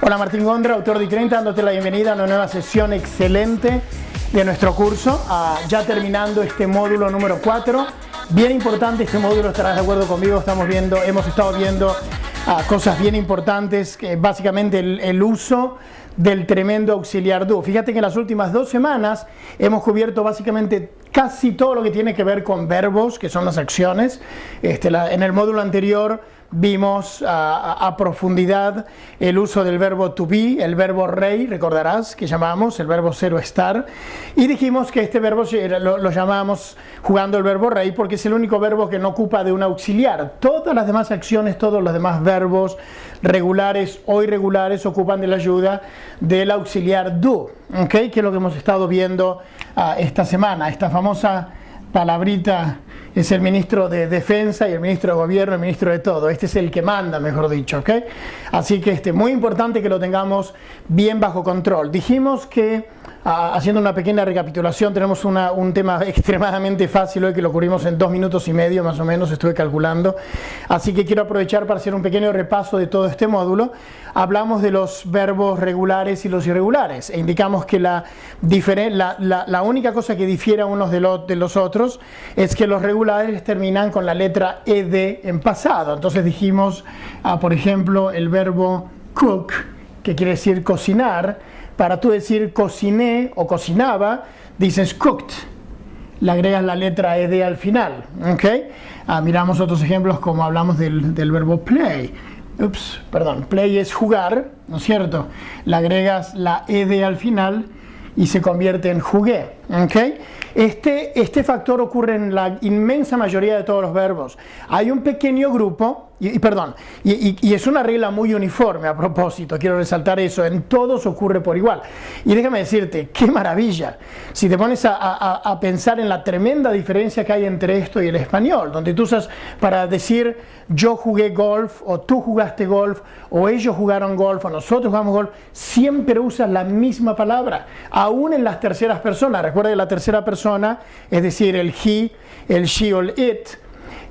Hola, Martín Gondra, autor de I30, dándote la bienvenida a una nueva sesión excelente de nuestro curso. Ya terminando este módulo número 4. Bien importante este módulo, estarás de acuerdo conmigo, hemos estado viendo cosas bien importantes, básicamente el uso del tremendo auxiliar do. Fíjate que en las últimas 2 semanas hemos cubierto básicamente casi todo lo que tiene que ver con verbos, que son las acciones. En el módulo anterior vimos a profundidad el uso del verbo to be, el verbo rey, recordarás que llamábamos el verbo ser o estar, y dijimos que este verbo lo llamábamos jugando el verbo rey porque es el único verbo que no ocupa de un auxiliar. Todas las demás acciones, todos los demás verbos regulares o irregulares ocupan de la ayuda del auxiliar do, ¿okay? Que es lo que hemos estado viendo esta semana. Esta famosa palabrita es el ministro de Defensa y el ministro de Gobierno, el ministro de todo. Este es el que manda, mejor dicho, ¿ok? Así que muy importante que lo tengamos bien bajo control. Dijimos que, haciendo una pequeña recapitulación, tenemos un tema extremadamente fácil hoy que lo cubrimos en 2 minutos y medio, más o menos, estuve calculando. Así que quiero aprovechar para hacer un pequeño repaso de todo este módulo. Hablamos de los verbos regulares y los irregulares e indicamos que la única cosa que difiere unos de los otros es que los regulares terminan con la letra ed en pasado. Entonces dijimos, por ejemplo, el verbo cook, que quiere decir cocinar. Para tú decir cociné o cocinaba, dices cooked, le agregas la letra ed al final, ¿ok? Miramos otros ejemplos como hablamos del verbo play. Play es jugar, ¿no es cierto? Le agregas la ed al final y se convierte en jugué, ¿ok? Este factor ocurre en la inmensa mayoría de todos los verbos. Hay un pequeño grupo, y es una regla muy uniforme a propósito, quiero resaltar eso, en todos ocurre por igual. Y déjame decirte, qué maravilla, si te pones a pensar en la tremenda diferencia que hay entre esto y el español, donde tú usas para decir yo jugué golf, o tú jugaste golf, o ellos jugaron golf, o nosotros jugamos golf, siempre usas la misma palabra, aún en las terceras personas. Recuerda que la tercera persona, es decir, el he, el she o el it,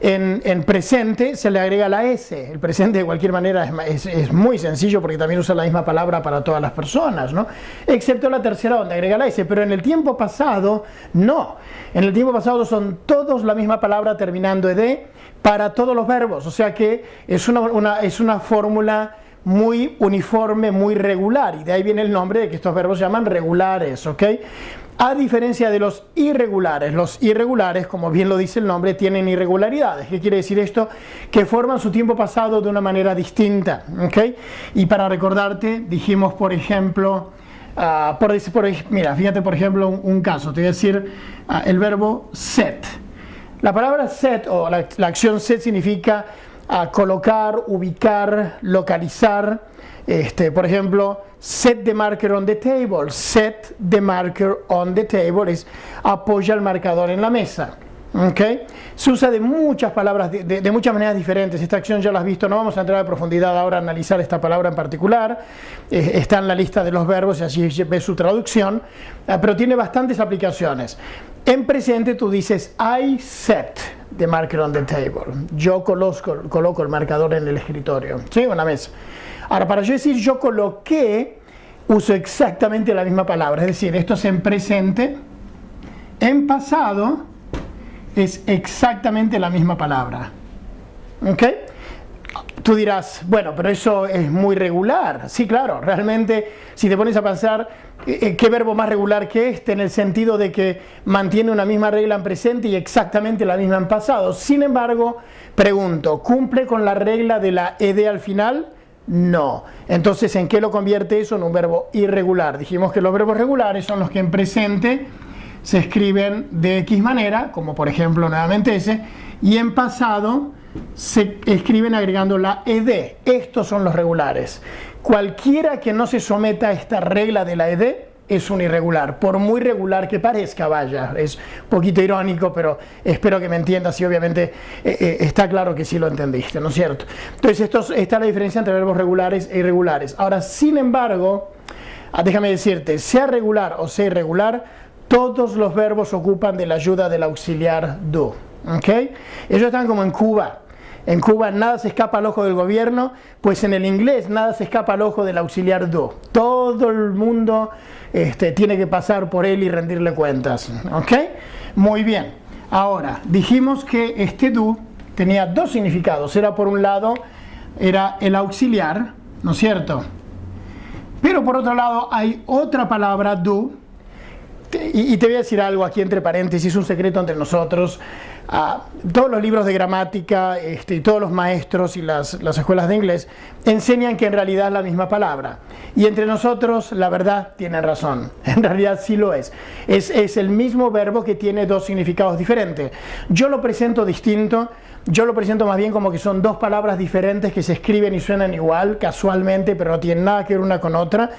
en presente se le agrega la s. El presente de cualquier manera es muy sencillo porque también usa la misma palabra para todas las personas, ¿no? Excepto la tercera donde agrega la s, pero en el tiempo pasado no. En el tiempo pasado son todos la misma palabra terminando ed para todos los verbos, o sea que es una fórmula muy uniforme, muy regular, y de ahí viene el nombre de que estos verbos se llaman regulares, ¿ok? A diferencia de los irregulares, como bien lo dice el nombre, tienen irregularidades. ¿Qué quiere decir esto? Que forman su tiempo pasado de una manera distinta, ¿ok? Y para recordarte, dijimos, por ejemplo, mira, fíjate, por ejemplo, un caso, te voy a decir el verbo set. La palabra set, o la acción set, significa colocar, ubicar, localizar. Por ejemplo, set the marker on the table. Set the marker on the table es apoya el marcador en la mesa. ¿Okay? Se usa de muchas palabras, de muchas maneras diferentes. Esta acción ya la has visto, no vamos a entrar a profundidad ahora a analizar esta palabra en particular. Está en la lista de los verbos y allí ves su traducción, pero tiene bastantes aplicaciones. En presente tú dices I set the marker on the table. Yo coloco el marcador en el escritorio, ¿sí? En la mesa. Ahora, para yo decir yo coloqué, uso exactamente la misma palabra, es decir, esto es en presente. En pasado es exactamente la misma palabra, ¿ok? Tú dirás, bueno, pero eso es muy regular. Sí, claro, realmente, si te pones a pensar, ¿qué verbo más regular que este? En el sentido de que mantiene una misma regla en presente y exactamente la misma en pasado. Sin embargo, pregunto, ¿cumple con la regla de la ed al final? No. Entonces, ¿en qué lo convierte eso? En un verbo irregular. Dijimos que los verbos regulares son los que en presente se escriben de X manera, como por ejemplo nuevamente ese, y en pasado se escriben agregando la ed. Estos son los regulares. Cualquiera que no se someta a esta regla de la ed es un irregular, por muy regular que parezca, vaya, es un poquito irónico, pero espero que me entiendas y obviamente está claro que sí lo entendiste, ¿no es cierto? Entonces esta es la diferencia entre verbos regulares e irregulares. Ahora, sin embargo, déjame decirte, sea regular o sea irregular, todos los verbos ocupan de la ayuda del auxiliar do, ¿ok? Ellos están como en Cuba. En Cuba nada se escapa al ojo del gobierno, pues en el inglés nada se escapa al ojo del auxiliar do. Todo el mundo tiene que pasar por él y rendirle cuentas. ¿Ok? Muy bien. Ahora, dijimos que este do tenía dos significados. Era por un lado, era el auxiliar, ¿no es cierto? Pero por otro lado hay otra palabra, do, y te voy a decir algo aquí entre paréntesis, un secreto entre nosotros. Todos los libros de gramática y todos los maestros y las escuelas de inglés enseñan que en realidad es la misma palabra. Y entre nosotros, la verdad, tienen razón. En realidad sí lo es. Es el mismo verbo que tiene dos significados diferentes. Yo lo presento distinto. Yo lo presento más bien como que son dos palabras diferentes que se escriben y suenan igual, casualmente, pero no tienen nada que ver una con otra.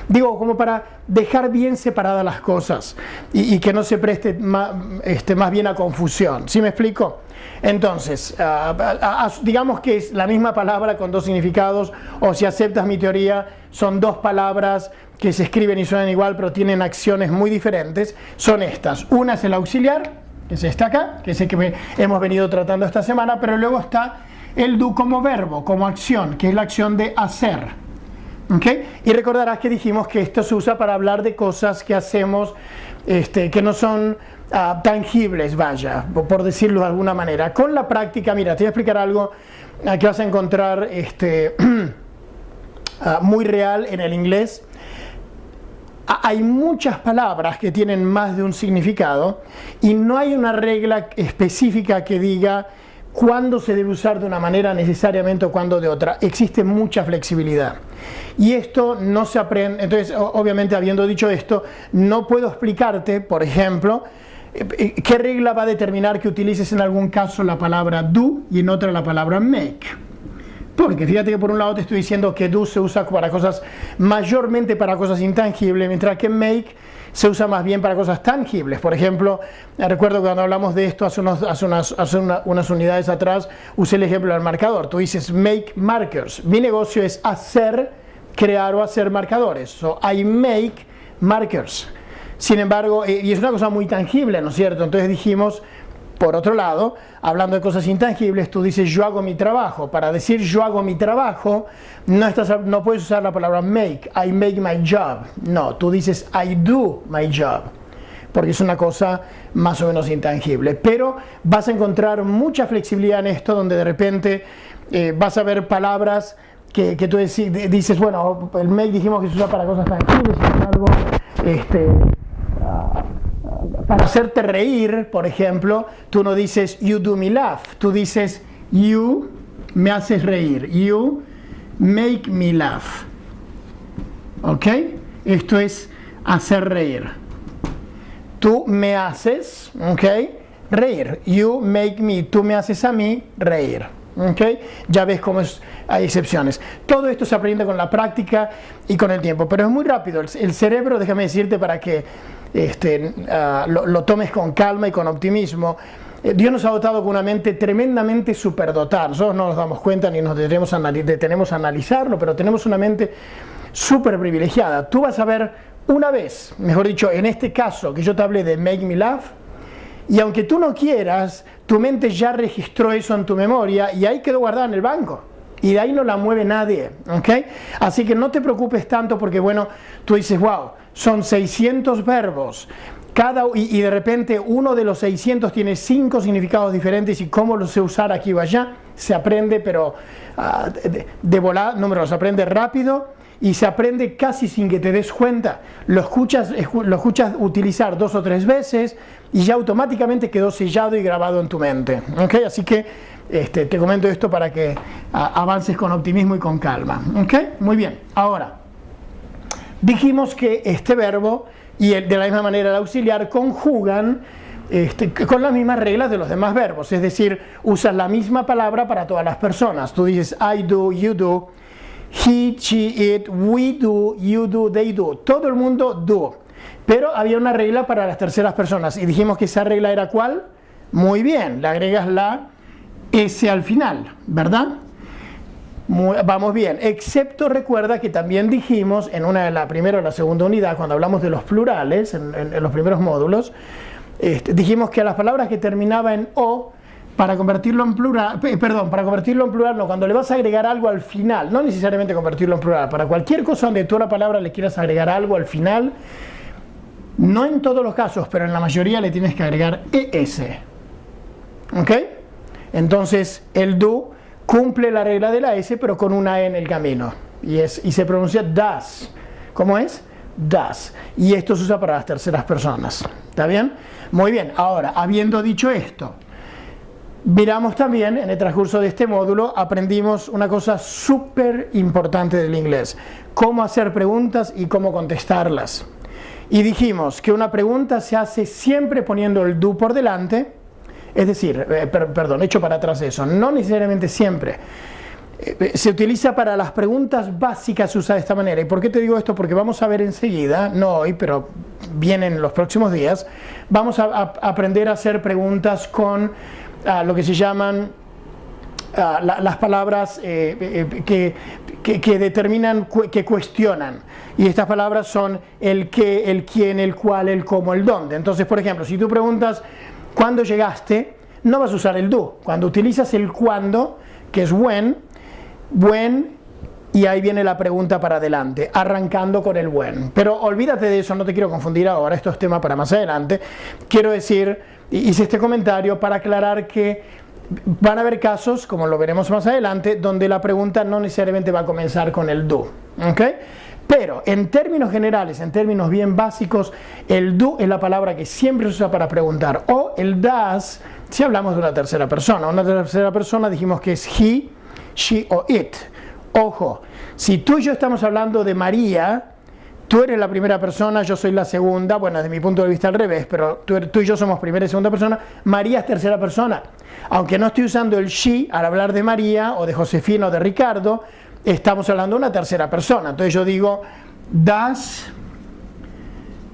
Digo, como para dejar bien separadas las cosas y que no se preste más bien a confusión. ¿Sí me explico? Entonces, digamos que es la misma palabra con dos significados, o si aceptas mi teoría, son dos palabras que se escriben y suenan igual, pero tienen acciones muy diferentes. Son estas. Una es el auxiliar, que es esta acá, que es el que hemos venido tratando esta semana, pero luego está el do como verbo, como acción, que es la acción de hacer. ¿Okay? Y recordarás que dijimos que esto se usa para hablar de cosas que hacemos que no son tangibles, vaya, por decirlo de alguna manera. Con la práctica, mira, te voy a explicar algo que vas a encontrar muy real en el inglés. Hay muchas palabras que tienen más de un significado y no hay una regla específica que diga cuándo se debe usar de una manera necesariamente o cuándo de otra. Existe mucha flexibilidad. Y esto no se aprende. Entonces, obviamente, habiendo dicho esto, no puedo explicarte, por ejemplo, qué regla va a determinar que utilices en algún caso la palabra do y en otra la palabra make. Porque fíjate que por un lado te estoy diciendo que do se usa para cosas, mayormente para cosas intangibles, mientras que make se usa más bien para cosas tangibles. Por ejemplo, recuerdo cuando hablamos de esto hace unas unidades atrás, usé el ejemplo del marcador. Tú dices make markers. Mi negocio es hacer, crear o hacer marcadores. So I make markers. Sin embargo, y es una cosa muy tangible, ¿no es cierto? Entonces dijimos, por otro lado, hablando de cosas intangibles, tú dices yo hago mi trabajo. Para decir yo hago mi trabajo, no puedes usar la palabra make. I make my job. No, tú dices I do my job. Porque es una cosa más o menos intangible. Pero vas a encontrar mucha flexibilidad en esto, donde de repente vas a ver palabras que tú dices, bueno, el make dijimos que se usa para cosas tangibles, sin embargo, para hacerte reír, por ejemplo, tú no dices you do me laugh, tú dices you me haces reír, you make me laugh. ¿Ok? Esto es hacer reír. Tú me haces, ¿ok? Reír. You make me, tú me haces a mí reír. ¿Ok? Ya ves cómo hay excepciones. Todo esto se aprende con la práctica y con el tiempo, pero es muy rápido. El cerebro, déjame decirte para que lo tomes con calma y con optimismo. Dios nos ha dotado con una mente tremendamente superdotada. Nosotros no nos damos cuenta ni nos detenemos a analizarlo, pero tenemos una mente súper privilegiada. Tú vas a ver una vez, mejor dicho, en este caso que yo te hablé de make me laugh, y aunque tú no quieras, tu mente ya registró eso en tu memoria y ahí quedó guardada en el banco. Y de ahí no la mueve nadie, ¿ok? Así que no te preocupes tanto porque, bueno, tú dices, wow, son 600 verbos. Y de repente uno de los 600 tiene 5 significados diferentes y cómo los sé usar aquí o allá, se aprende, pero de volada, número, se aprende rápido y se aprende casi sin que te des cuenta. Lo escuchas utilizar 2 o 3 veces y ya automáticamente quedó sellado y grabado en tu mente, ¿ok? Así que te comento esto para que avances con optimismo y con calma, ¿ok? Muy bien, ahora, dijimos que este verbo y de la misma manera el auxiliar conjugan con las mismas reglas de los demás verbos, es decir, usas la misma palabra para todas las personas. Tú dices I do, you do, he, she, it, we do, you do, they do. Todo el mundo do. Pero había una regla para las terceras personas y dijimos que esa regla era ¿cuál? Muy bien, le agregas la S al final, ¿verdad? Vamos bien, excepto recuerda que también dijimos en la primera o la segunda unidad, cuando hablamos de los plurales, en los primeros módulos, dijimos que a las palabras que terminaban en O para convertirlo en plural, para convertirlo en plural no, cuando le vas a agregar algo al final, no necesariamente convertirlo en plural, para cualquier cosa donde tú a la palabra le quieras agregar algo al final, no en todos los casos, pero en la mayoría le tienes que agregar ES. ¿Ok? Entonces el do cumple la regla de la S, pero con una E en el camino. Y se pronuncia das. ¿Cómo es? Das. Y esto se usa para las terceras personas. ¿Está bien? Muy bien. Ahora, habiendo dicho esto, miramos también, en el transcurso de este módulo, aprendimos una cosa súper importante del inglés. Cómo hacer preguntas y cómo contestarlas. Y dijimos que una pregunta se hace siempre poniendo el do por delante, es decir, echo para atrás eso, no necesariamente siempre. Se utiliza para las preguntas básicas, se usa de esta manera. ¿Y por qué te digo esto? Porque vamos a ver enseguida, no hoy, pero vienen los próximos días, vamos a aprender a hacer preguntas con lo que se llaman las palabras que determinan, que cuestionan. Y estas palabras son el qué, el quién, el cuál, el cómo, el dónde. Entonces, por ejemplo, si tú preguntas ¿cuándo llegaste?, no vas a usar el do. Cuando utilizas el cuándo, que es when, y ahí viene la pregunta para adelante, arrancando con el when. Pero olvídate de eso, no te quiero confundir ahora, esto es tema para más adelante. Quiero decir, hice este comentario para aclarar que van a haber casos, como lo veremos más adelante, donde la pregunta no necesariamente va a comenzar con el do. ¿Ok? Pero en términos generales, en términos bien básicos, el do es la palabra que siempre se usa para preguntar, o el das si hablamos de una tercera persona. Una tercera persona dijimos que es he, she o it. Ojo, si tú y yo estamos hablando de María, tú eres la primera persona, yo soy la segunda, bueno, desde mi punto de vista al revés, pero tú y yo somos primera y segunda persona, María es tercera persona. Aunque no estoy usando el she al hablar de María, o de Josefina o de Ricardo, estamos hablando de una tercera persona. Entonces yo digo, does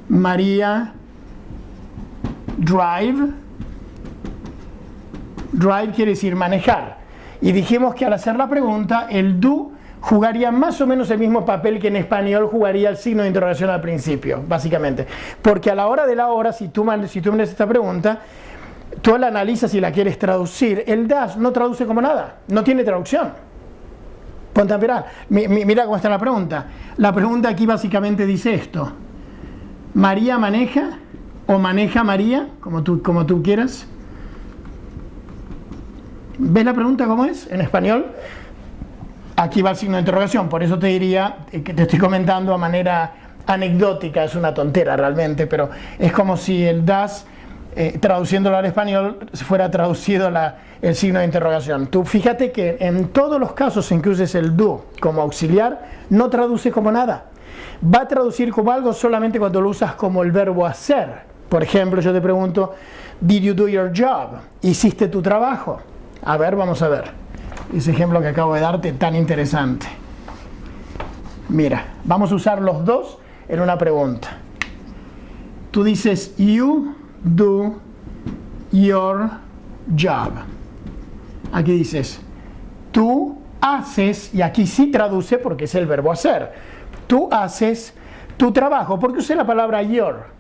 María drive? Drive quiere decir manejar. Y dijimos que al hacer la pregunta, el do jugaría más o menos el mismo papel que en español jugaría el signo de interrogación al principio, básicamente. Porque a la hora de la hora, si tú me haces esta pregunta, tú la analizas y la quieres traducir, el does no traduce como nada, no tiene traducción. Ponte a mirar, mira cómo está la pregunta. La pregunta aquí básicamente dice esto: ¿María maneja? ¿O maneja María? Como tú quieras. ¿Ves la pregunta cómo es en español? Aquí va el signo de interrogación, por eso te diría que te estoy comentando a manera anecdótica, es una tontera realmente, pero es como si el das, traduciéndolo al español, fuera traducido el signo de interrogación. Tú fíjate que en todos los casos en que uses el do como auxiliar, no traduce como nada. Va a traducir como algo solamente cuando lo usas como el verbo hacer. Por ejemplo, yo te pregunto, ¿Did you do your job? ¿Hiciste tu trabajo? A ver, vamos a ver. Ese ejemplo que acabo de darte, tan interesante. Mira, vamos a usar los dos en una pregunta. Tú dices, you do your job. Aquí dices, tú haces, y aquí sí traduce porque es el verbo hacer. Tú haces tu trabajo. ¿Por qué usé la palabra your?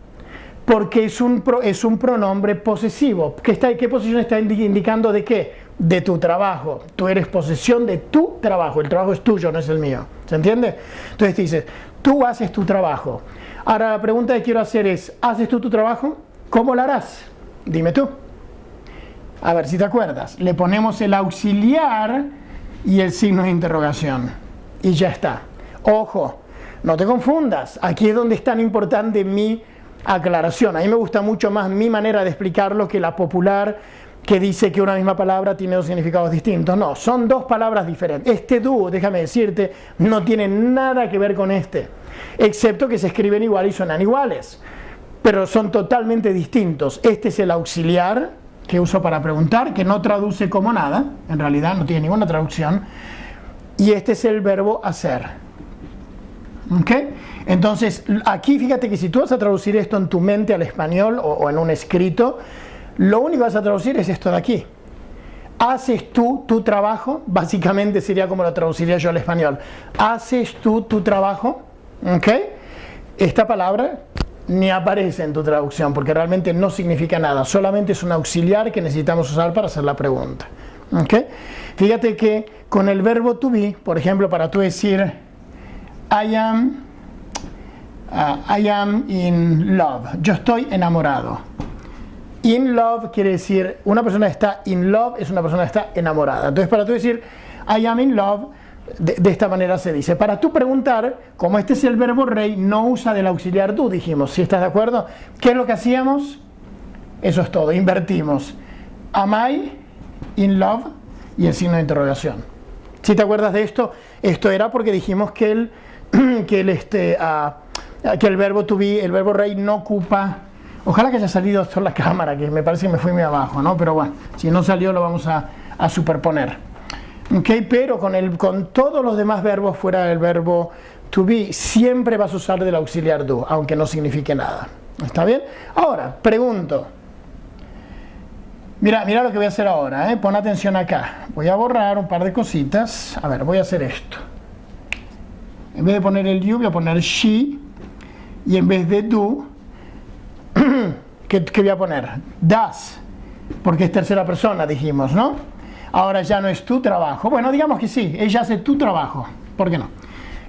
Porque es un pronombre posesivo. ¿Qué posición está indicando de qué? De tu trabajo. Tú eres posesión de tu trabajo. El trabajo es tuyo, no es el mío. ¿Se entiende? Entonces dices, tú haces tu trabajo. Ahora la pregunta que quiero hacer es, ¿haces tú tu trabajo? ¿Cómo lo harás? Dime tú. A ver si te acuerdas. Le ponemos el auxiliar y el signo de interrogación. Y ya está. Ojo, no te confundas. Aquí es donde es tan importante mi aclaración. A mí me gusta mucho más mi manera de explicarlo que la popular que dice que una misma palabra tiene dos significados distintos. No, son dos palabras diferentes. Este do, déjame decirte, no tiene nada que ver con este, excepto que se escriben igual y suenan iguales, pero son totalmente distintos. Este es el auxiliar que uso para preguntar, que no traduce como nada, en realidad no tiene ninguna traducción, y este es el verbo hacer. ¿Ok? Entonces, aquí fíjate que si tú vas a traducir esto en tu mente al español o en un escrito, lo único que vas a traducir es esto de aquí. ¿Haces tú tu trabajo? Básicamente sería como lo traduciría yo al español. ¿Haces tú tu trabajo? ¿Ok? Esta palabra ni aparece en tu traducción, porque realmente no significa nada, solamente es un auxiliar que necesitamos usar para hacer la pregunta. ¿Okay? Fíjate que con el verbo to be, por ejemplo, para tú decir I am in love, yo estoy enamorado. In love quiere decir, una persona está in love es una persona que está enamorada. Entonces, para tú decir I am in love, de esta manera se dice. Para tú preguntar, como este es el verbo rey, no usa del auxiliar do, dijimos. ¿Sí estás de acuerdo? ¿Qué es lo que hacíamos? Eso es todo, invertimos. Am I in love y el signo de interrogación. ¿Sí te acuerdas de esto? Esto era porque dijimos que el verbo to be, el verbo rey no ocupa. Ojalá que haya salido esto en la cámara, que me parece que me fui muy abajo, ¿no? Pero bueno, si no salió lo vamos a superponer. Okay, pero con todos los demás verbos fuera del verbo to be, siempre vas a usar del auxiliar do, aunque no signifique nada. ¿Está bien? Ahora, pregunto. Mira lo que voy a hacer ahora, pon atención acá. Voy a borrar un par de cositas. A ver, voy a hacer esto. En vez de poner el you, voy a poner she. Y en vez de do, ¿qué voy a poner? Does. Porque es tercera persona, dijimos, ¿no? Ahora ya no es tu trabajo. Bueno, digamos que sí, ella hace tu trabajo. ¿Por qué no?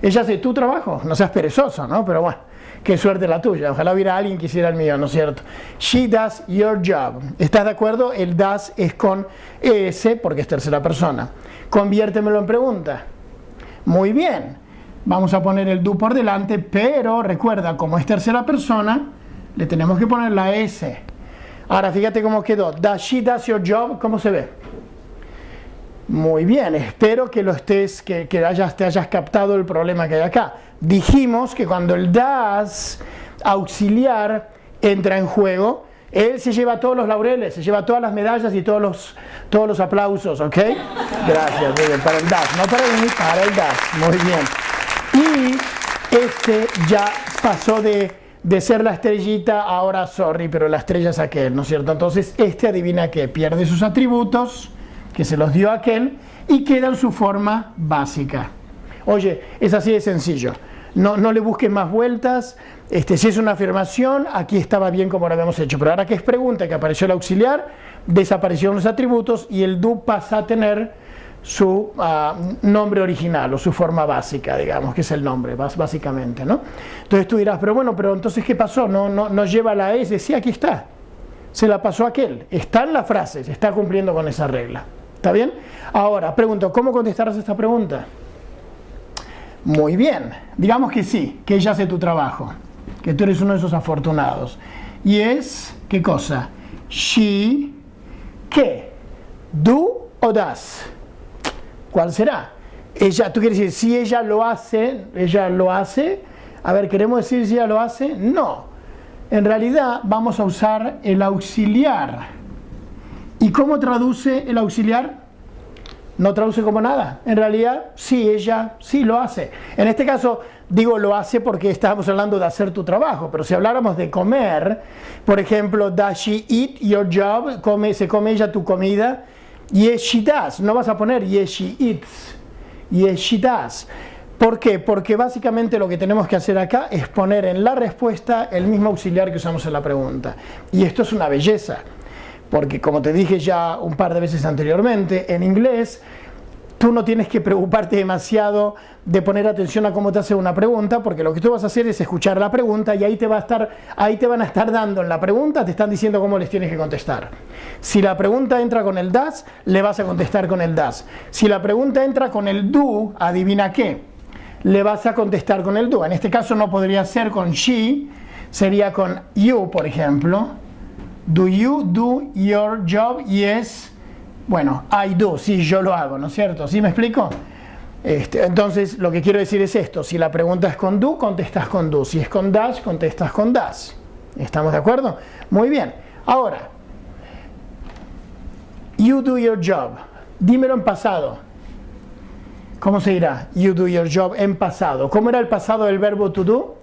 Ella hace tu trabajo. No seas perezoso, ¿no? Pero bueno, qué suerte la tuya. Ojalá hubiera alguien que hiciera el mío, ¿no es cierto? She does your job. ¿Estás de acuerdo? El does es con ES porque es tercera persona. Conviértemelo en pregunta. Muy bien. Vamos a poner el do por delante, pero recuerda, como es tercera persona, le tenemos que poner la S. Ahora, fíjate cómo quedó. She does your job. ¿Cómo se ve? Muy bien, espero que te hayas captado el problema que hay acá. Dijimos que cuando el does auxiliar entra en juego, él se lleva todos los laureles, se lleva todas las medallas y todos los aplausos, ¿ok? Gracias, muy bien, para el does, no para mí, para el does, muy bien. Y este ya pasó de ser la estrellita, ahora sorry, pero la estrella es aquel, ¿no es cierto? Entonces adivina qué, pierde sus atributos, que se los dio a aquel, y queda en su forma básica. Oye, es así de sencillo. No le busques más vueltas. Si es una afirmación, aquí estaba bien como lo habíamos hecho. Pero ahora que es pregunta, que apareció el auxiliar, desaparecieron los atributos y el do pasa a tener su nombre original o su forma básica, digamos, que es el nombre, básicamente, ¿no? Entonces tú dirás, pero entonces ¿qué pasó? No lleva la S. Sí, aquí está. Se la pasó a aquel. Está en la frase, se está cumpliendo con esa regla. ¿Está bien? Ahora, pregunto, ¿cómo contestarás esta pregunta? Muy bien. Digamos que sí, que ella hace tu trabajo, que tú eres uno de esos afortunados. Y es, ¿qué cosa? She, ¿qué? ¿Do o does? ¿Cuál será? Ella, tú quieres decir, si ella lo hace. A ver, ¿queremos decir si ella lo hace? No. En realidad vamos a usar el auxiliar. ¿Y cómo traduce el auxiliar? No traduce como nada. En realidad, sí, ella sí lo hace. En este caso, digo lo hace porque estábamos hablando de hacer tu trabajo. Pero si habláramos de comer, por ejemplo, does she eat your job? ¿Se come ella tu comida? Yes, she does. No vas a poner yes, she eats. Yes, she does. ¿Por qué? Porque básicamente lo que tenemos que hacer acá es poner en la respuesta el mismo auxiliar que usamos en la pregunta. Y esto es una belleza. Porque como te dije ya un par de veces anteriormente, en inglés tú no tienes que preocuparte demasiado de poner atención a cómo te hace una pregunta, porque lo que tú vas a hacer es escuchar la pregunta y ahí te van a estar dando en la pregunta, te están diciendo cómo les tienes que contestar. Si la pregunta entra con el does, le vas a contestar con el does. Si la pregunta entra con el do, adivina qué, le vas a contestar con el do. En este caso no podría ser con she, sería con you, por ejemplo. Do you do your job? Yes. Bueno, I do, sí, yo lo hago, ¿no es cierto? ¿Sí me explico? Entonces, lo que quiero decir es esto. Si la pregunta es con do, contestas con do. Si es con does, contestas con does. ¿Estamos de acuerdo? Muy bien. Ahora, you do your job. Dímelo en pasado. ¿Cómo se dirá? You do your job en pasado. ¿Cómo era el pasado del verbo to do?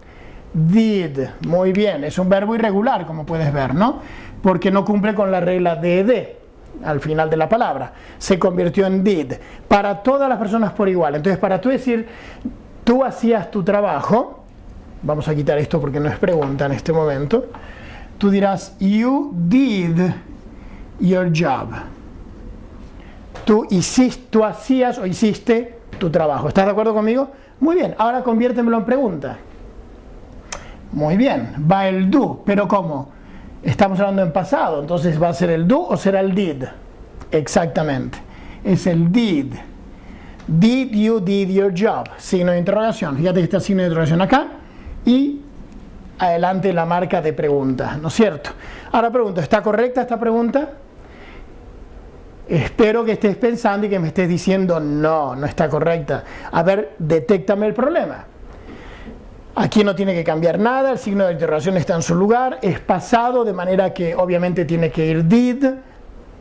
Did. Muy bien. Es un verbo irregular, como puedes ver, ¿no? Porque no cumple con la regla de ed al final de la palabra. Se convirtió en did. Para todas las personas por igual. Entonces, para tú decir, tú hacías tu trabajo, vamos a quitar esto porque no es pregunta en este momento, tú dirás, you did your job. Tú hacías o hiciste tu trabajo. ¿Estás de acuerdo conmigo? Muy bien, ahora conviértemelo en pregunta. Muy bien, va el do, pero ¿cómo? Estamos hablando en pasado, entonces ¿va a ser el do o será el did? Exactamente, es el did. Did you did your job? Signo de interrogación, fíjate que está el signo de interrogación acá y adelante la marca de pregunta, ¿no es cierto? Ahora pregunto, ¿está correcta esta pregunta? Espero que estés pensando y que me estés diciendo no, no está correcta. A ver, detéctame el problema. Aquí no tiene que cambiar nada, el signo de interrogación está en su lugar, es pasado, de manera que obviamente tiene que ir did.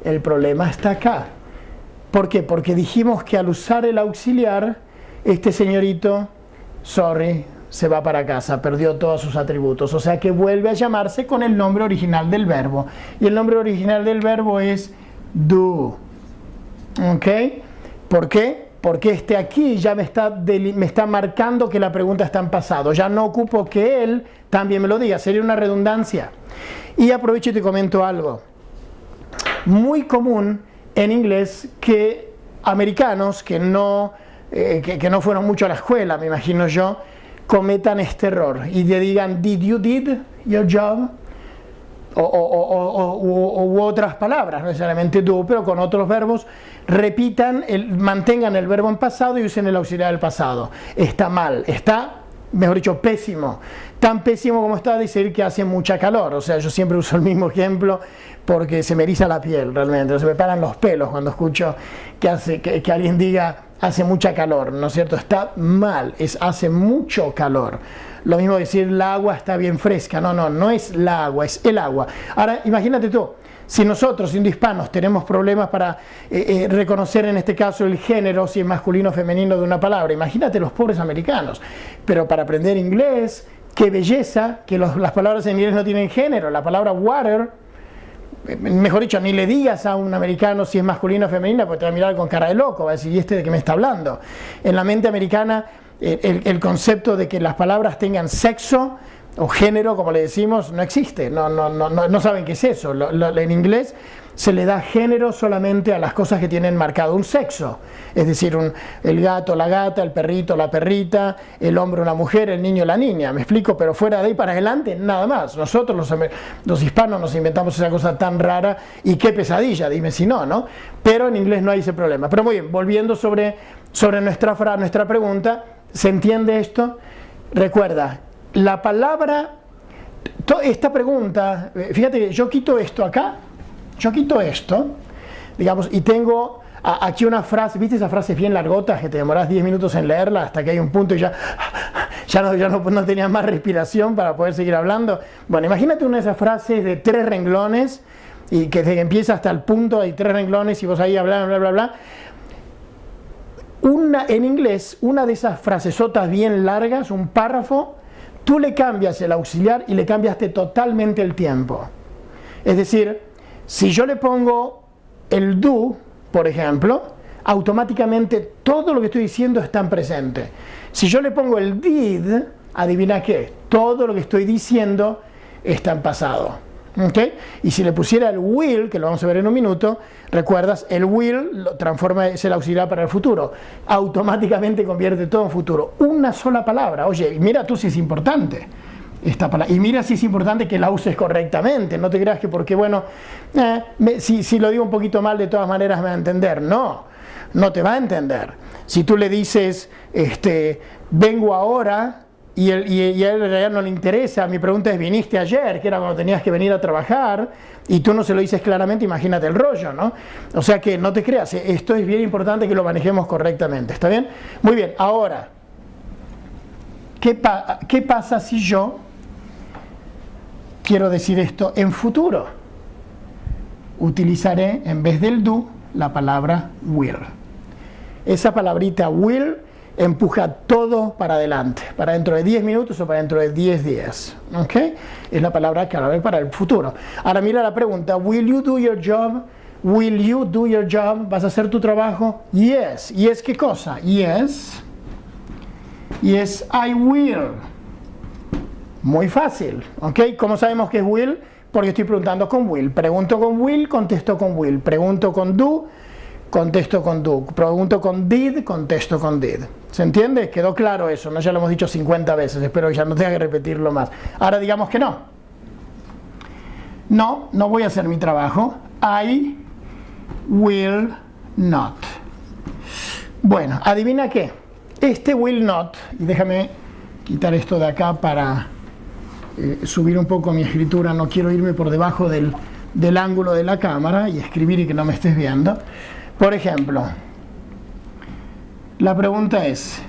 El problema está acá. ¿Por qué? Porque dijimos que al usar el auxiliar, este señorito, sorry, se va para casa, perdió todos sus atributos. O sea que vuelve a llamarse con el nombre original del verbo. Y el nombre original del verbo es do. ¿Ok? ¿Por qué? Porque este aquí ya me está marcando que la pregunta está en pasado. Ya no ocupo que él también me lo diga. Sería una redundancia. Y aprovecho y te comento algo. Muy común en inglés que americanos que no fueron mucho a la escuela, me imagino yo, cometan este error y le digan did you did your job u otras palabras, no necesariamente do, pero con otros verbos, mantengan el verbo en pasado y usen el auxiliar del pasado. Está mal, está, mejor dicho, pésimo. Tan pésimo como está decir que hace mucha calor. O sea, yo siempre uso el mismo ejemplo porque se me eriza la piel realmente, se me paran los pelos cuando escucho que alguien diga hace mucha calor, ¿no es cierto? Está mal, hace mucho calor. Lo mismo decir la agua está bien fresca, no es la agua, es el agua. Ahora, imagínate tú, si nosotros, siendo hispanos, tenemos problemas para reconocer en este caso el género, si es masculino o femenino de una palabra, imagínate los pobres americanos. Pero para aprender inglés, qué belleza que las palabras en inglés no tienen género. La palabra water, mejor dicho, ni le digas a un americano si es masculino o femenina, porque te va a mirar con cara de loco, va a decir, ¿y este de qué me está hablando? En la mente americana, el concepto de que las palabras tengan sexo o género, como le decimos, no existe, no saben qué es eso. En inglés se le da género solamente a las cosas que tienen marcado un sexo, es decir, el gato, la gata, el perrito, la perrita, el hombre, la mujer, el niño, la niña, me explico, pero fuera de ahí para adelante, nada más. Nosotros los hispanos nos inventamos esa cosa tan rara y qué pesadilla, dime si no, ¿no? Pero en inglés no hay ese problema. Pero muy bien, volviendo sobre nuestra pregunta, ¿se entiende esto? Recuerda, la palabra, esta pregunta, fíjate que yo quito esto acá, digamos, y tengo aquí una frase, ¿viste esas frases bien largotas que te demoras 10 minutos en leerla hasta que hay un punto y ya no tenías más respiración para poder seguir hablando? Bueno, imagínate una de esas frases de 3 renglones y que desde que empieza hasta el punto hay 3 renglones y vos ahí bla, bla, bla, bla. En inglés, una de esas frasesotas bien largas, un párrafo, tú le cambias el auxiliar y le cambiaste totalmente el tiempo. Es decir, si yo le pongo el do, por ejemplo, automáticamente todo lo que estoy diciendo está en presente. Si yo le pongo el did, adivina qué, todo lo que estoy diciendo está en pasado. ¿Okay? Y si le pusiera el will, que lo vamos a ver en un minuto, recuerdas, el will lo transforma, es el auxiliar para el futuro, automáticamente convierte todo en futuro. Una sola palabra. Oye, mira tú si es importante esta palabra, y mira si es importante que la uses correctamente. No te creas que porque, bueno, si lo digo un poquito mal, de todas maneras me va a entender. No te va a entender. Si tú le dices, vengo ahora, y a él en realidad no le interesa, mi pregunta es, ¿viniste ayer? Que era cuando tenías que venir a trabajar, y tú no se lo dices claramente, imagínate el rollo, ¿no? O sea que no te creas, esto es bien importante que lo manejemos correctamente, ¿está bien? Muy bien, ahora, ¿qué pasa si yo quiero decir esto en futuro? Utilizaré, en vez del do, la palabra will. Esa palabrita will empuja todo para adelante, para dentro de 10 minutos o para dentro de 10 días. ¿Ok? Es la palabra clave para el futuro. Ahora mira la pregunta, ¿will you do your job? ¿Will you do your job? ¿Vas a hacer tu trabajo? Yes. ¿Yes qué cosa? Yes. Yes, I will. Muy fácil, ¿ok? ¿Cómo sabemos que es will? Porque estoy preguntando con will. Pregunto con will, contesto con will. Pregunto con do, contesto con do. Pregunto con did, contesto con did. ¿Se entiende? ¿Quedó claro eso? No, ya lo hemos dicho 50 veces, espero que ya no tenga que repetirlo más. Ahora digamos que no. No, no voy a hacer mi trabajo. I will not. Bueno, adivina qué. Este will not, y déjame quitar esto de acá para subir un poco mi escritura, no quiero irme por debajo del ángulo de la cámara y escribir y que no me estés viendo. Por ejemplo, la pregunta es,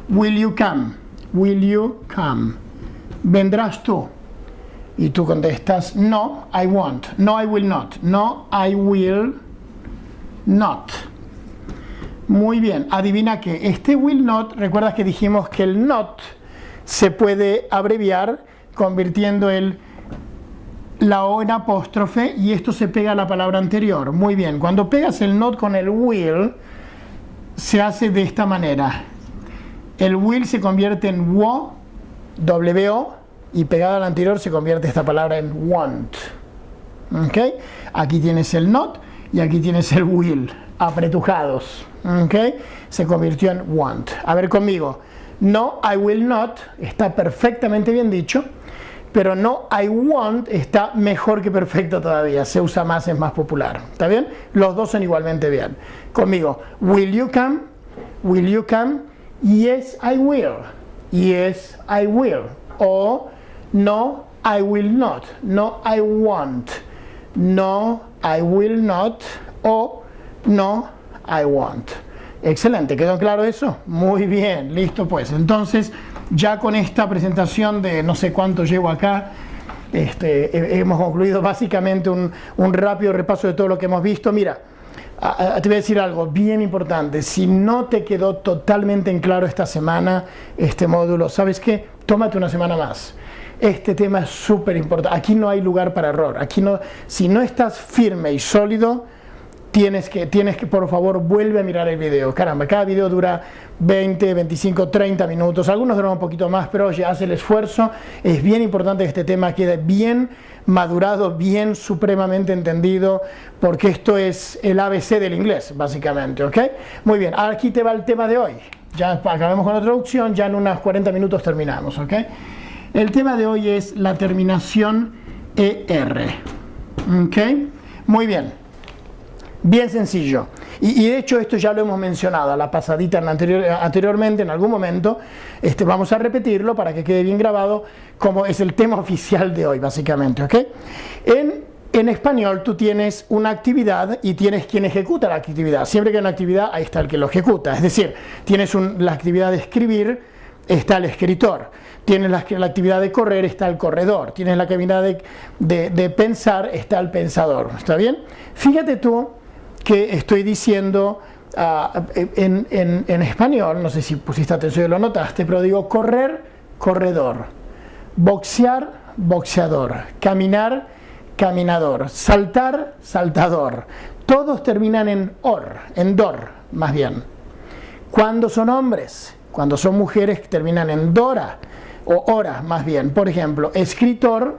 will you come? Will you come? ¿Vendrás tú? Y tú contestas, no, I won't. No, I will not. No, I will not. Muy bien, adivina que este will not, recuerdas que dijimos que el not se puede abreviar convirtiendo la O en apóstrofe y esto se pega a la palabra anterior. Muy bien, cuando pegas el not con el will, se hace de esta manera. El will se convierte en wo, W-O, y pegada al anterior se convierte esta palabra en want. ¿Ok? Aquí tienes el not y aquí tienes el will, apretujados. ¿Ok? Se convirtió en want. A ver conmigo. No, I will not, está perfectamente bien dicho, pero no, I won't está mejor que perfecto todavía, se usa más, es más popular. ¿Está bien? Los dos son igualmente bien. Conmigo, will you come? Will you come? Yes, I will. Yes, I will. O no, I will not. No, I won't. No, I will not. O no, I won't. Excelente, ¿quedó claro eso? Muy bien, listo pues. Entonces, ya con esta presentación de no sé cuánto llevo acá, hemos concluido básicamente un rápido repaso de todo lo que hemos visto. Mira, te voy a decir algo bien importante. Si no te quedó totalmente en claro esta semana, este módulo, ¿sabes qué? Tómate una semana más. Este tema es súper importante. Aquí no hay lugar para error. Aquí no, si no estás firme y sólido, tienes que, por favor, vuelve a mirar el video. Caramba, cada video dura 20, 25, 30 minutos. Algunos duran un poquito más, pero oye, haz el esfuerzo. Es bien importante que este tema quede bien madurado, bien supremamente entendido, porque esto es el ABC del inglés, básicamente, ¿ok? Muy bien, aquí te va el tema de hoy. Ya acabamos con la traducción, ya en unos 40 minutos terminamos, ¿ok? El tema de hoy es la terminación ER, ¿ok? Muy bien. Bien sencillo, y de hecho esto ya lo hemos mencionado a la pasadita anteriormente en algún momento. Vamos a repetirlo para que quede bien grabado como es el tema oficial de hoy básicamente, ¿ok? En español tú tienes una actividad y tienes quien ejecuta la actividad. Siempre que hay una actividad ahí está el que lo ejecuta, es decir, tienes la actividad de escribir, está el escritor. Tienes la actividad de correr, está el corredor. Tienes la actividad de pensar, está el pensador. ¿Está bien? Fíjate tú que estoy diciendo en español, no sé si pusiste atención y lo notaste, pero digo correr, corredor, boxear, boxeador, caminar, caminador, saltar, saltador. Todos terminan en or, en dor, más bien. Cuando son hombres, cuando son mujeres terminan en dora o hora, más bien. Por ejemplo, escritor,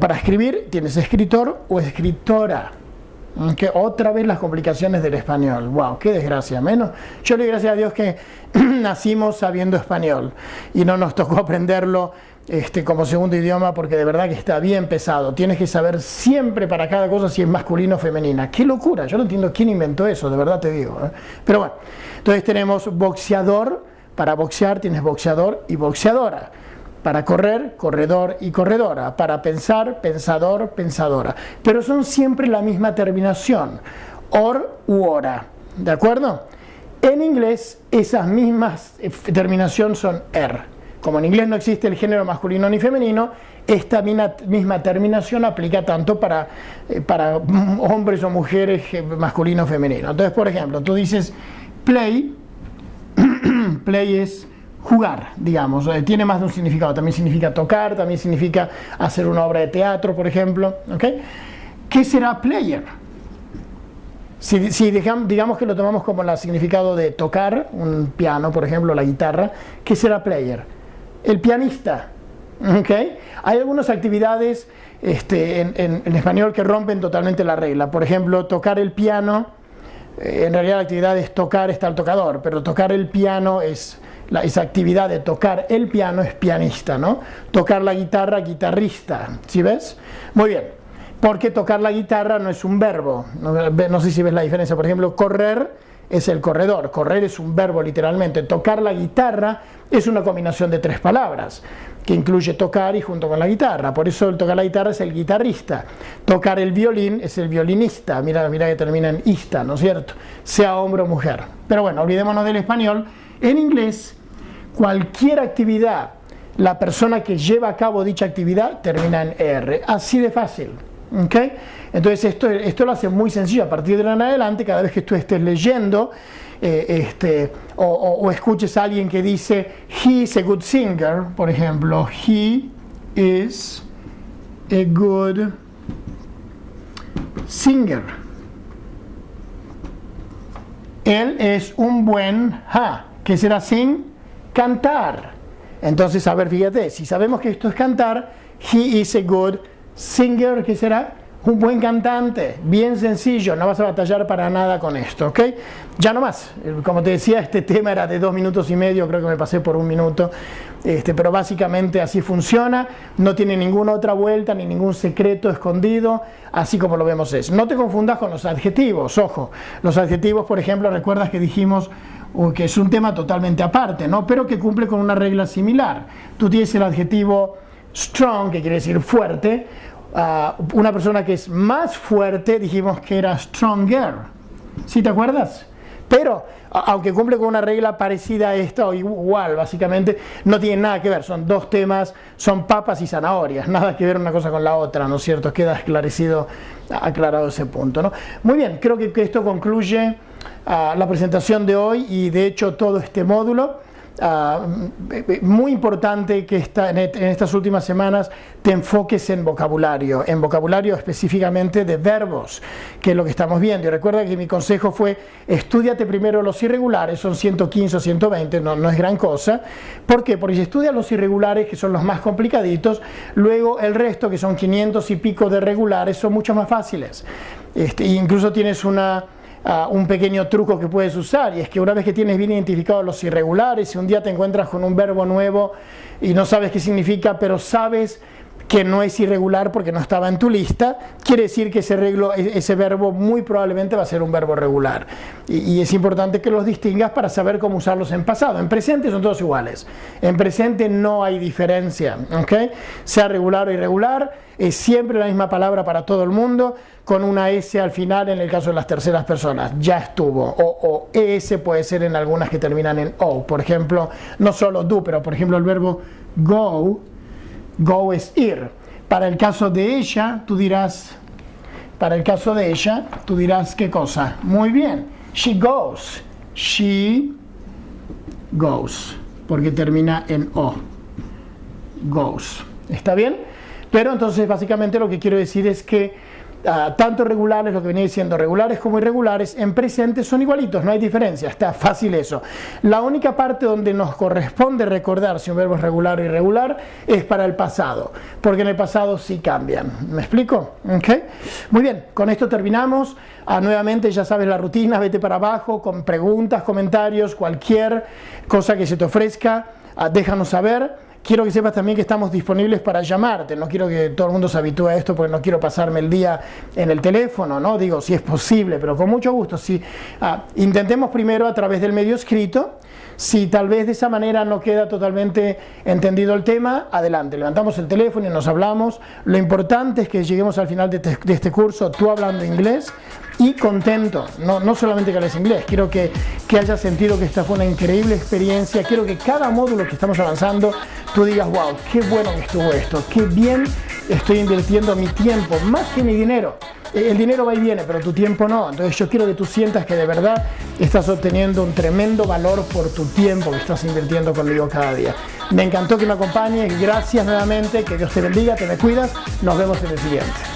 para escribir tienes escritor o escritora. Que otra vez las complicaciones del español. Wow, qué desgracia. Menos, yo le doy gracias a Dios que nacimos sabiendo español y no nos tocó aprenderlo como segundo idioma, porque de verdad que está bien pesado. Tienes que saber siempre para cada cosa si es masculino o femenina. ¡Qué locura! Yo no entiendo quién inventó eso, de verdad te digo. Pero bueno, entonces tenemos boxeador. Para boxear tienes boxeador y boxeadora. Para correr, corredor y corredora. Para pensar, pensador, pensadora. Pero son siempre la misma terminación. Or u ora. ¿De acuerdo? En inglés esas mismas terminaciones son er. Como en inglés no existe el género masculino ni femenino, esta misma terminación aplica tanto para hombres o mujeres, masculino o femenino. Entonces, por ejemplo, tú dices play, play es jugar, digamos, tiene más de un significado, también significa tocar, también significa hacer una obra de teatro, por ejemplo, ¿ok? ¿Qué será player? Si digamos que lo tomamos como el significado de tocar, un piano, por ejemplo, la guitarra, ¿qué será player? el pianista. ¿Okay? Hay algunas actividades en español que rompen totalmente la regla. Por ejemplo, tocar el piano, en realidad la actividad es tocar, está el tocador, pero tocar el piano esa actividad de tocar el piano es pianista, ¿no? Tocar la guitarra, guitarrista, ¿sí ves? Muy bien, porque tocar la guitarra no es un verbo, no sé si ves la diferencia. Por ejemplo, correr es el corredor, correr es un verbo literalmente. Tocar la guitarra es una combinación de 3 palabras, que incluye tocar y junto con la guitarra. Por eso el tocar la guitarra es el guitarrista. Tocar el violín es el violinista. Mira que termina en ista, ¿no es cierto? Sea hombre o mujer. Pero bueno, olvidémonos del español. En inglés, cualquier actividad, la persona que lleva a cabo dicha actividad termina en R. Así de fácil. ¿Okay? Entonces esto lo hace muy sencillo. A partir de ahora en adelante, cada vez que tú estés leyendo o escuches a alguien que dice he is a good singer, por ejemplo, he is a good singer, él es un buen ¿qué será sing? Cantar. Entonces, a ver, fíjate, si sabemos que esto es cantar, he is a good singer, ¿qué será? Un buen cantante, bien sencillo, no vas a batallar para nada con esto, ¿ok? Ya no más, como te decía, este tema era de 2 minutos y medio, creo que me pasé por 1 minuto, pero básicamente así funciona, no tiene ninguna otra vuelta, ni ningún secreto escondido, así como lo vemos es. No te confundas con los adjetivos, ojo, los adjetivos, por ejemplo, recuerdas que dijimos que es un tema totalmente aparte, ¿no? Pero que cumple con una regla similar. Tú tienes el adjetivo strong, que quiere decir fuerte. Una persona que es más fuerte, dijimos que era stronger, ¿sí te acuerdas? Pero, aunque cumple con una regla parecida a esta o igual, básicamente, no tiene nada que ver, son 2 temas, son papas y zanahorias, nada que ver una cosa con la otra, ¿no es cierto? Queda aclarado ese punto, ¿no? Muy bien, creo que esto concluye la presentación de hoy y de hecho todo este módulo. Muy importante que en estas últimas semanas te enfoques en vocabulario específicamente de verbos, que es lo que estamos viendo. Y recuerda que mi consejo fue, estúdiate primero los irregulares, son 115 o 120, no es gran cosa. ¿Por qué? Porque si estudias los irregulares, que son los más complicaditos, luego el resto, que son 500 y pico de regulares, son mucho más fáciles. Incluso tienes un pequeño truco que puedes usar, y es que una vez que tienes bien identificados los irregulares, si un día te encuentras con un verbo nuevo y no sabes qué significa, pero sabes que no es irregular porque no estaba en tu lista, quiere decir que ese verbo muy probablemente va a ser un verbo regular. Y es importante que los distingas para saber cómo usarlos en pasado. En presente son todos iguales. En presente no hay diferencia, ¿ok? Sea regular o irregular, es siempre la misma palabra para todo el mundo, con una S al final en el caso de las terceras personas. Ya estuvo. O ES puede ser en algunas que terminan en O. Por ejemplo, no solo do, pero por ejemplo el verbo go. Go es ir. Para el caso de ella, tú dirás, ¿qué cosa? Muy bien. She goes. She goes. Porque termina en O. Goes. ¿Está bien? Pero entonces básicamente lo que quiero decir es que tanto regulares, lo que venía diciendo, regulares como irregulares, en presente son igualitos, no hay diferencia, está fácil eso. La única parte donde nos corresponde recordar si un verbo es regular o irregular es para el pasado, porque en el pasado sí cambian. ¿Me explico? ¿Okay? Muy bien, con esto terminamos. Nuevamente ya sabes la rutina, vete para abajo con preguntas, comentarios, cualquier cosa que se te ofrezca, déjanos saber. Quiero que sepas también que estamos disponibles para llamarte. No quiero que todo el mundo se habitúe a esto porque no quiero pasarme el día en el teléfono, ¿no? Digo, si es posible, pero con mucho gusto. Si, intentemos primero a través del medio escrito. Si tal vez de esa manera no queda totalmente entendido el tema, adelante. Levantamos el teléfono y nos hablamos. Lo importante es que lleguemos al final de este curso tú hablando inglés y contento. No solamente que hables inglés. Quiero que hayas sentido que esta fue una increíble experiencia. Quiero que cada módulo que estamos avanzando tú digas, wow, qué bueno que estuvo esto. Qué bien estoy invirtiendo mi tiempo, más que mi dinero. El dinero va y viene, pero tu tiempo no. Entonces yo quiero que tú sientas que de verdad estás obteniendo un tremendo valor por tu tiempo que estás invirtiendo conmigo cada día. Me encantó que me acompañes. Gracias nuevamente. Que Dios te bendiga, te me cuidas. Nos vemos en el siguiente.